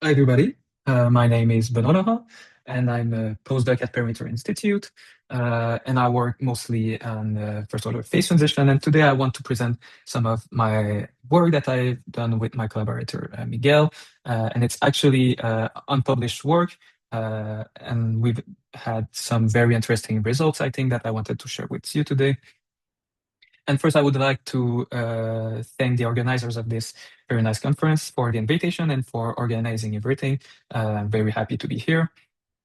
Hi, everybody. My name is Benoit Laurent, and I'm a postdoc at Perimeter Institute. And I work mostly on first order phase transition. And today I want to present some of my work that I've done with my collaborator, Miguel. And it's actually unpublished work. And we've had some very interesting results, I think, that I wanted to share with you today. And first, I would like to thank the organizers of this very nice conference for the invitation and for organizing everything. I'm very happy to be here.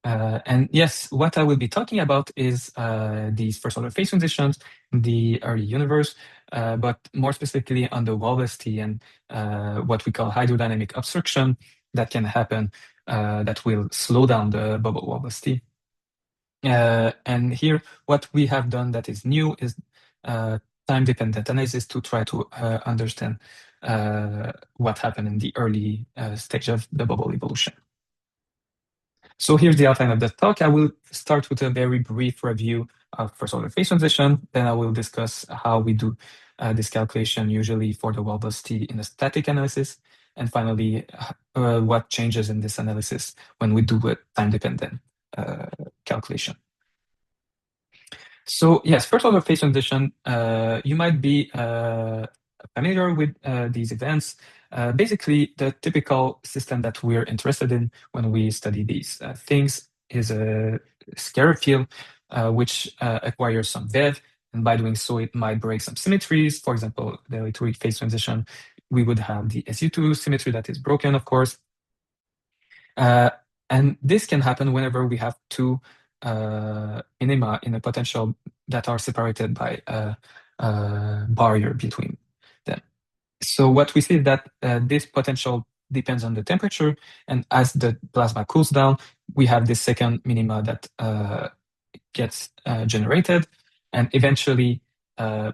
And yes, what I will be talking about is these first order phase transitions in the early universe, but more specifically on the wall velocity and what we call hydrodynamic obstruction that can happen that will slow down the bubble wall velocity. And here, what we have done that is new is time-dependent analysis to try to understand what happened in the early stage of the bubble evolution. So here's the outline of the talk. I will start with a very brief review of first order phase transition. Then I will discuss how we do this calculation usually for the wall velocity in a static analysis. And finally, what changes in this analysis when we do a time-dependent calculation. So yes, first order phase transition, you might be familiar with these events. Basically, the typical system that we're interested in when we study these things is a scalar field, which acquires some VEV, and by doing so, it might break some symmetries. For example, the electroweak phase transition, we would have the SU2 symmetry that is broken, of course. And this can happen whenever we have two minima in a potential that are separated by a barrier between them. So what we see is that this potential depends on the temperature, and as the plasma cools down, we have this second minima that gets generated, and eventually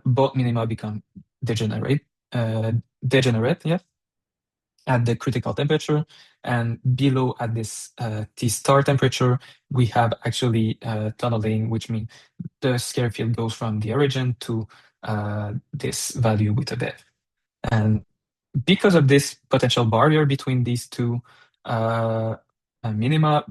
both minima become degenerate, yes, at the critical temperature, and below at this T star temperature, we have actually tunneling, which means the scalar field goes from the origin to this value with a VEV. And because of this potential barrier between these two minima,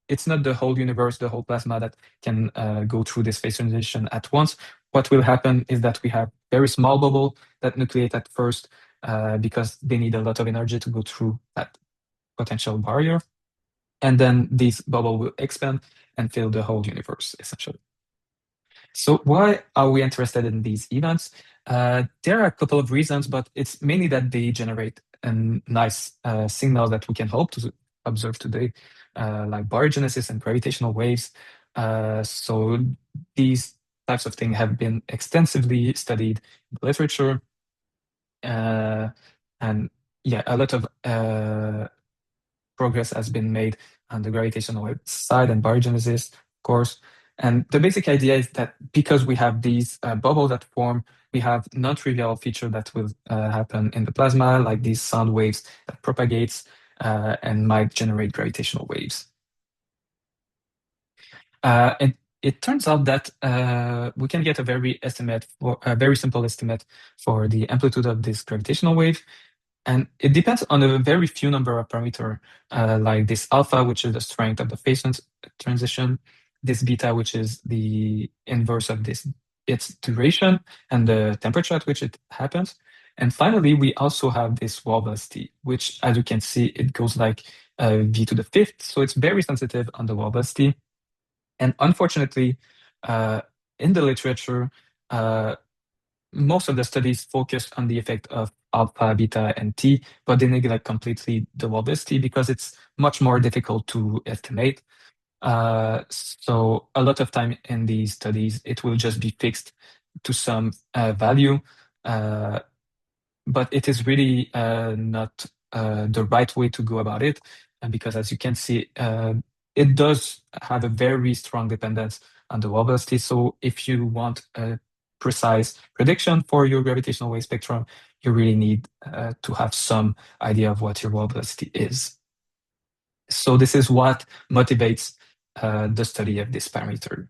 it's not the whole universe, the whole plasma that can go through this phase transition at once. What will happen is that we have very small bubble that nucleate at first because they need a lot of energy to go through that potential barrier. And then this bubble will expand and fill the whole universe, essentially. So why are we interested in these events? There are a couple of reasons, but it's mainly that they generate a nice signal that we can hope to observe today, like baryogenesis and gravitational waves. So these types of things have been extensively studied in the literature. And yeah, a lot of progress has been made on the gravitational wave side and baryogenesis, of course. And the basic idea is that because we have these bubbles that form, we have non-trivial feature that will happen in the plasma, like these sound waves that propagates and might generate gravitational waves. And it turns out that we can get a very simple estimate for the amplitude of this gravitational wave. And it depends on a very few number of parameters, like this alpha, which is the strength of the phase transition, this beta, which is the inverse of its duration, and the temperature at which it happens. And finally, we also have this wall velocity, which, as you can see, it goes like v to the fifth. So it's very sensitive on the wall velocity. And unfortunately, in the literature, most of the studies focus on the effect of alpha, beta, and t, but they neglect completely the wall velocity because it's much more difficult to estimate. So a lot of time in these studies, it will just be fixed to some value, but it is really not the right way to go about it, because as you can see, it does have a very strong dependence on the wall velocity. So if you want a precise prediction for your gravitational wave spectrum, you really need to have some idea of what your wall velocity is. So this is what motivates the study of this parameter.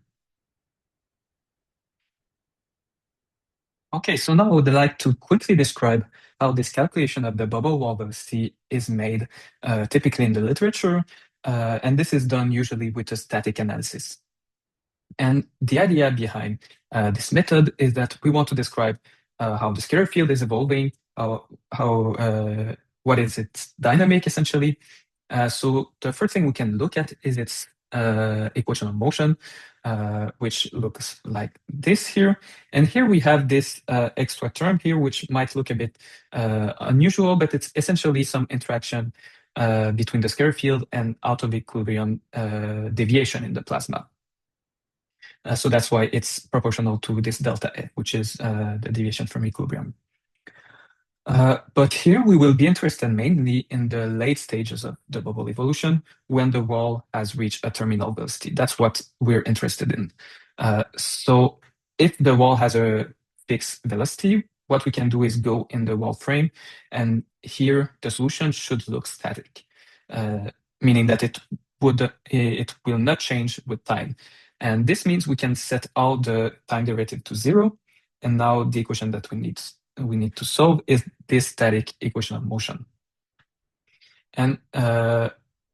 Okay, so now I would like to quickly describe how this calculation of the bubble wall velocity is made typically in the literature, and this is done usually with a static analysis. And the idea behind this method is that we want to describe how the scalar field is evolving, what is its dynamic essentially. So the first thing we can look at is its equation of motion, which looks like this here. And here we have this extra term here, which might look a bit unusual, but it's essentially some interaction between the scalar field and out of equilibrium deviation in the plasma. So that's why it's proportional to this delta F, which is the deviation from equilibrium. But here we will be interested mainly in the late stages of the bubble evolution when the wall has reached a terminal velocity. That's what we're interested in. So if the wall has a fixed velocity, what we can do is go in the wall frame, and here the solution should look static, meaning that it will not change with time. And this means we can set all the time derivative to 0, and now the equation that we need to solve is this static equation of motion. And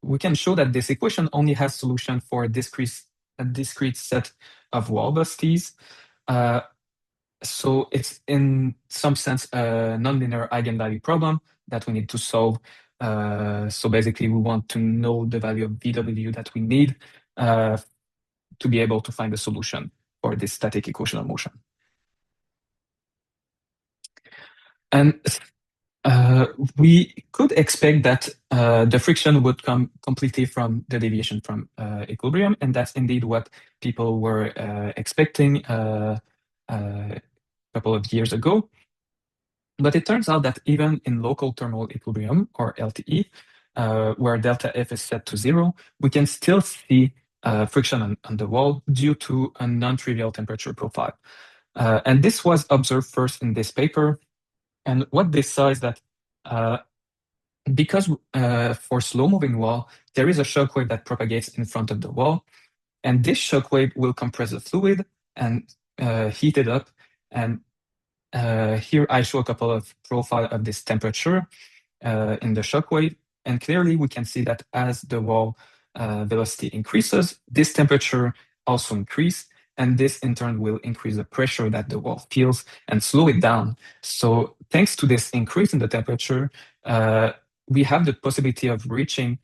we can show that this equation only has solution for a discrete set of wall velocities. So it's in some sense a nonlinear eigenvalue problem that we need to solve. So basically we want to know the value of VW that we need to be able to find a solution for this static equation of motion. And we could expect that the friction would come completely from the deviation from equilibrium, and that's indeed what people were expecting a couple of years ago. But it turns out that even in local thermal equilibrium, or LTE, where delta F is set to 0, we can still see friction on the wall due to a non-trivial temperature profile. And this was observed first in this paper. And what they saw is that because for slow-moving wall, there is a shock wave that propagates in front of the wall, and this shock wave will compress the fluid and heat it up. And here I show a couple of profile of this temperature in the shock wave, and clearly we can see that as the wall velocity increases, this temperature also increases, and this in turn will increase the pressure that the wall feels and slow it down. So thanks to this increase in the temperature, we have the possibility of reaching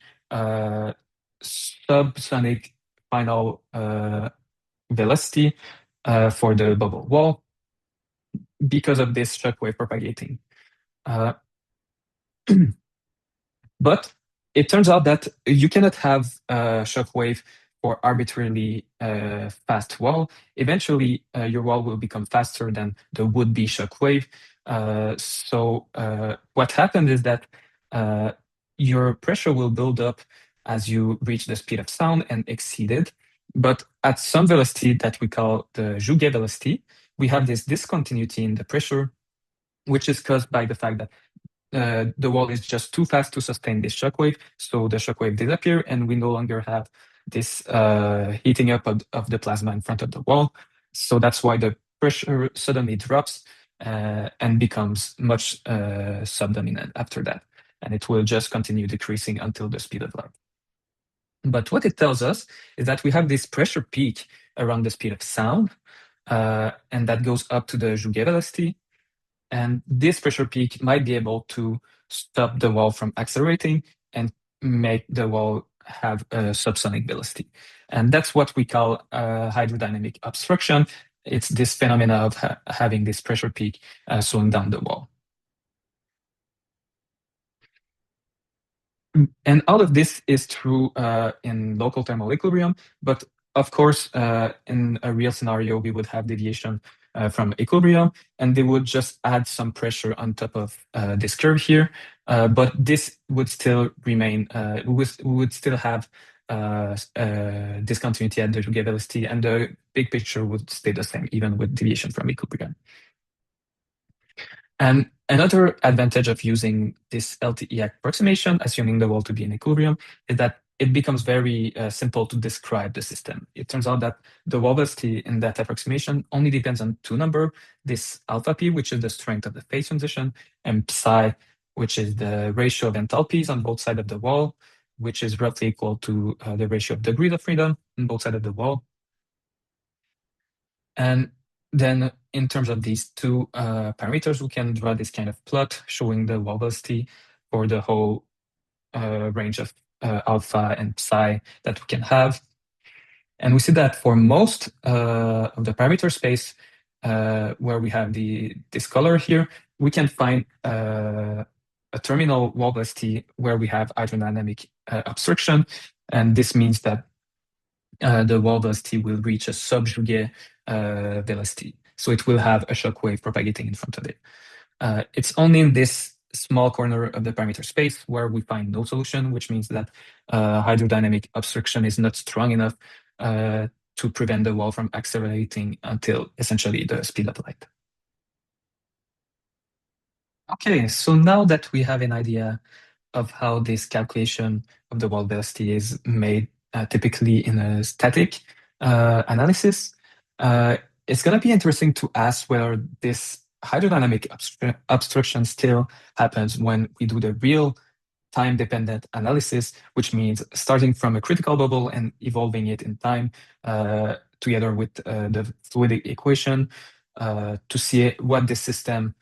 subsonic final velocity for the bubble wall because of this shockwave propagating. But it turns out that you cannot have a shockwave for arbitrarily fast wall. Eventually, your wall will become faster than the would-be shockwave. So what happened is that your pressure will build up as you reach the speed of sound and exceed it. But at some velocity that we call the Jouguet velocity, we have this discontinuity in the pressure, which is caused by the fact that the wall is just too fast to sustain this shockwave, so the shockwave disappears, and we no longer have this heating up of the plasma in front of the wall. So that's why the pressure suddenly drops and becomes much subdominant after that. And it will just continue decreasing until the speed of light. But what it tells us is that we have this pressure peak around the speed of sound, and that goes up to the Jouguet velocity. And this pressure peak might be able to stop the wall from accelerating and make the wall have a subsonic velocity. And that's what we call hydrodynamic obstruction. It's this phenomena of having this pressure peak slowing down the wall. And all of this is true in local thermal equilibrium, but of course, in a real scenario, we would have deviation from equilibrium, and they would just add some pressure on top of this curve here. But this would still remain, we would still have discontinuity at the Jouguet velocity, and the big picture would stay the same, even with deviation from equilibrium. And another advantage of using this LTE approximation, assuming the wall to be in equilibrium, is that it becomes very simple to describe the system. It turns out that the wall velocity in that approximation only depends on two numbers, this alpha p, which is the strength of the phase transition, and psi, which is the ratio of enthalpies on both sides of the wall, which is roughly equal to the ratio of degrees of freedom on both sides of the wall. And then in terms of these two parameters, we can draw this kind of plot showing the wall velocity for the whole range of alpha and psi that we can have. And we see that for most of the parameter space where we have this color here, we can find a terminal wall velocity where we have hydrodynamic obstruction. And this means that the wall velocity will reach a subjugae velocity. So it will have a shock wave propagating in front of it. It's only in this small corner of the parameter space where we find no solution, which means that hydrodynamic obstruction is not strong enough to prevent the wall from accelerating until essentially the speed of light. Okay, so now that we have an idea of how this calculation of the wall velocity is made typically in a static analysis, it's going to be interesting to ask whether this hydrodynamic obstruction still happens when we do the real time-dependent analysis, which means starting from a critical bubble and evolving it in time together with the fluidic equation to see what the system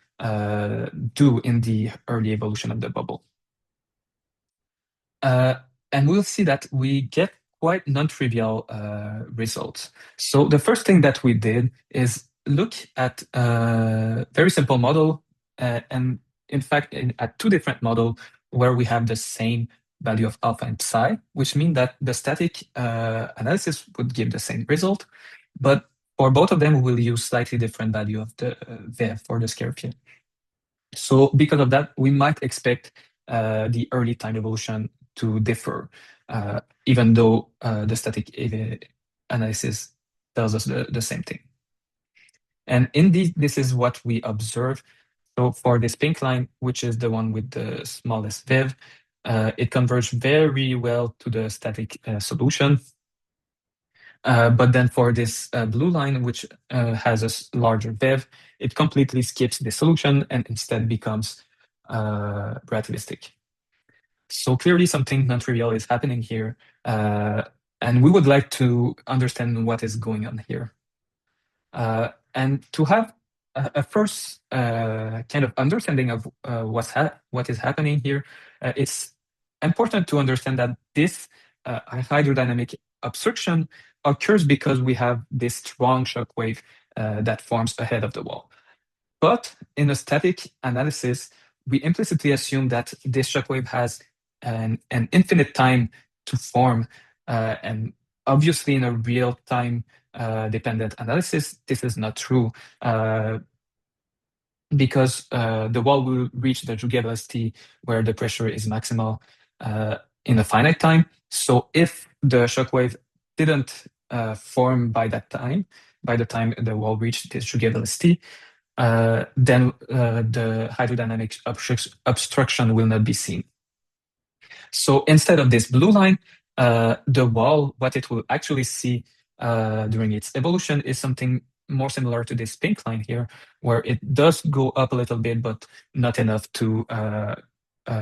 do in the early evolution of the bubble. And we'll see that we get quite non-trivial results. So the first thing that we did is look at a very simple model, and in fact, at two different models where we have the same value of alpha and psi, which means that the static analysis would give the same result, but for both of them, we will use slightly different value of the VF for the scalar field. So because of that, we might expect the early time evolution to differ, even though the static analysis tells us the same thing. And indeed, this is what we observe. So for this pink line, which is the one with the smallest VEV, it converges very well to the static solution. But then for this blue line, which has a larger VEV, it completely skips the solution and instead becomes relativistic. So clearly something non-trivial is happening here, and we would like to understand what is going on here. And to have a first kind of understanding of what is happening here, it's important to understand that this hydrodynamic obstruction occurs because we have this strong shock wave that forms ahead of the wall. But in a static analysis, we implicitly assume that this shock wave has an infinite time to form. And obviously, in a real time dependent analysis, this is not true because the wall will reach the Jouguet velocity where the pressure is maximal in a finite time. So if the shock wave didn't form by that time, by the time the wall reached this Jouguet velocity, then the hydrodynamic obstruction will not be seen. So instead of this blue line, the wall, what it will actually see during its evolution is something more similar to this pink line here, where it does go up a little bit, but not enough to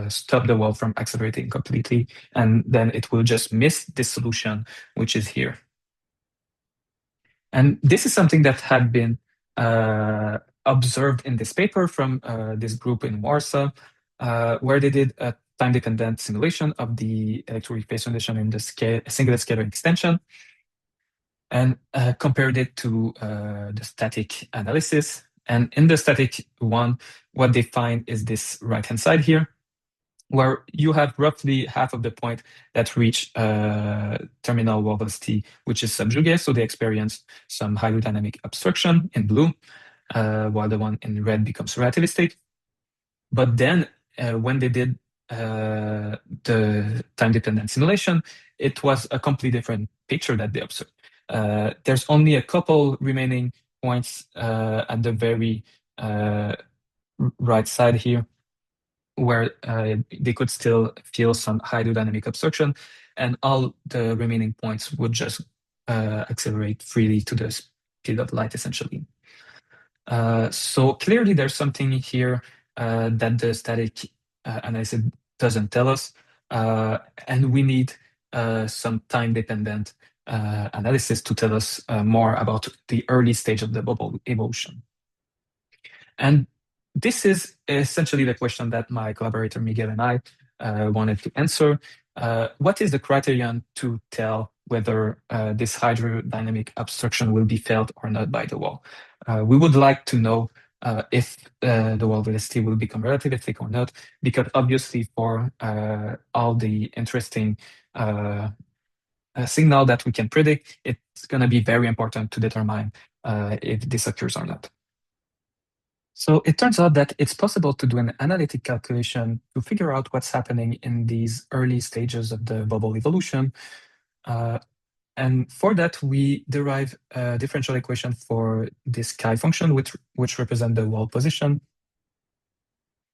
stop the wall from accelerating completely. And then it will just miss this solution, which is here. And this is something that had been observed in this paper from this group in Warsaw, where they did a time-dependent simulation of the electroweak phase transition in the singlet scalar extension and compared it to the static analysis. And in the static one, what they find is this right-hand side here, where you have roughly half of the point that reach terminal wall velocity, which is subjugae. So they experience some hydrodynamic obstruction in blue, while the one in red becomes relativistic. But then when they did the time-dependent simulation, it was a completely different picture that they observed. There's only a couple remaining points at the very right side here, where they could still feel some hydrodynamic obstruction, and all the remaining points would just accelerate freely to the speed of light, essentially. So clearly there's something here that the static analysis doesn't tell us, and we need some time-dependent analysis to tell us more about the early stage of the bubble evolution. And this is essentially the question that my collaborator Miguel and I wanted to answer. What is the criterion to tell whether this hydrodynamic obstruction will be felt or not by the wall? We would like to know if the wall velocity will become relativistic or not, because obviously for all the interesting signal that we can predict, it's going to be very important to determine if this occurs or not. So it turns out that it's possible to do an analytic calculation to figure out what's happening in these early stages of the bubble evolution. And for that, we derive a differential equation for this chi function, which represent the wall position,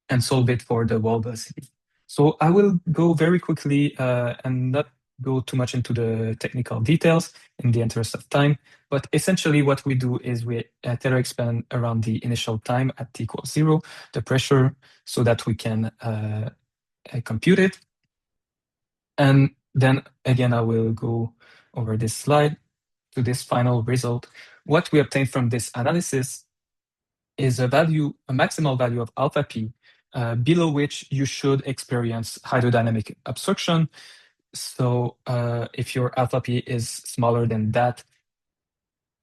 and solve it for the wall velocity. So I will go very quickly and not go too much into the technical details in the interest of time. But essentially what we do is we Taylor expand around the initial time at t equals 0, the pressure, so that we can compute it. And then again, I will go over this slide to this final result. What we obtain from this analysis is a maximal value of alpha p, below which you should experience hydrodynamic obstruction. So if your alpha p is smaller than that,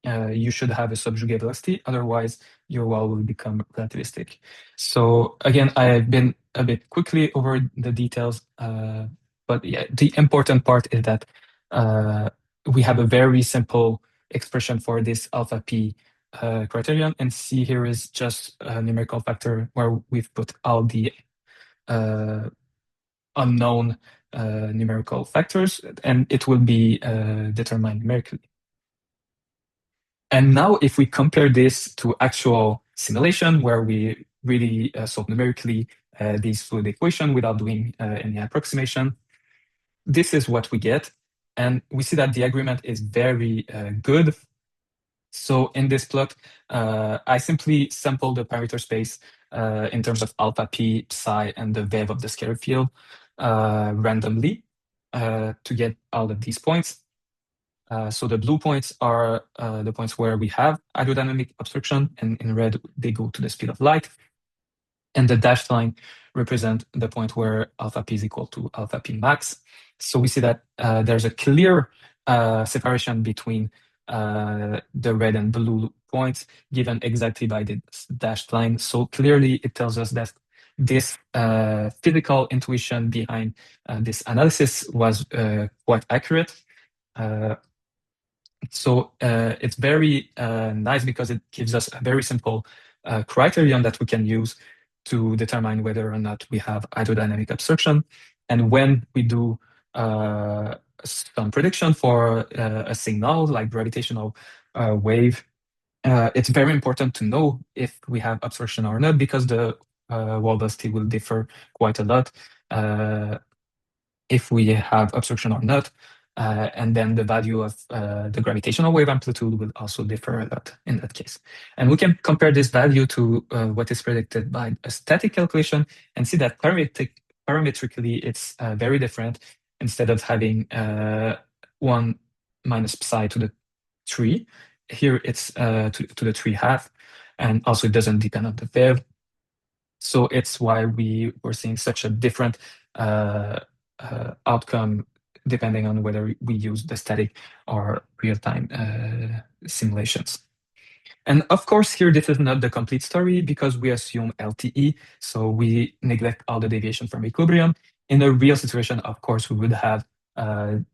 you should have a subjugate velocity. Otherwise, your wall will become relativistic. So again, I've been a bit quickly over the details, but yeah, the important part is that we have a very simple expression for this alpha p criterion, and C here is just a numerical factor where we've put all the unknown numerical factors, and it will be determined numerically. And now if we compare this to actual simulation where we really solve numerically this fluid equation without doing any approximation, this is what we get. And we see that the agreement is very good. So in this plot, I simply sample the parameter space in terms of alpha p, psi, and the vev of the scalar field randomly to get all of these points. So the blue points are the points where we have hydrodynamic obstruction, and in red, they go to the speed of light. And the dashed line represent the point where alpha p is equal to alpha p max. So we see that there's a clear separation between the red and blue points given exactly by this dashed line. So clearly it tells us that this physical intuition behind this analysis was quite accurate. So it's very nice because it gives us a very simple criterion that we can use to determine whether or not we have hydrodynamic obstruction. And when we do some prediction for a signal like gravitational wave, it's very important to know if we have obstruction or not, because the wall velocity will differ quite a lot if we have obstruction or not. And then the value of the gravitational wave amplitude will also differ a lot in that case. And we can compare this value to what is predicted by a static calculation and see that parametrically it's very different. Instead of having 1 minus psi to the 3, here it's to the 3 half, and also it doesn't depend on the vev. So it's why we were seeing such a different outcome depending on whether we use the static or real-time simulations. And of course, here this is not the complete story because we assume LTE, so we neglect all the deviation from equilibrium. In a real situation, of course, we would have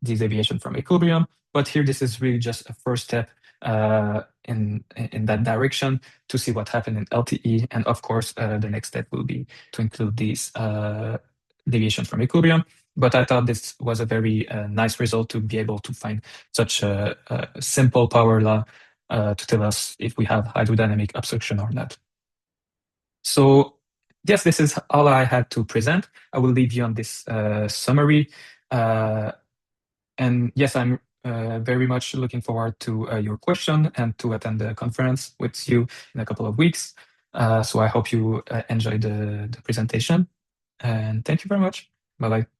this deviation from equilibrium, but here this is really just a first step in that direction to see what happened in LTE. And of course, the next step will be to include these deviation from equilibrium. But I thought this was a very nice result to be able to find such a simple power law to tell us if we have hydrodynamic obstruction or not. So yes, this is all I had to present. I will leave you on this summary. And yes, I'm very much looking forward to your question and to attend the conference with you in a couple of weeks. So I hope you enjoy the presentation. And thank you very much. Bye bye.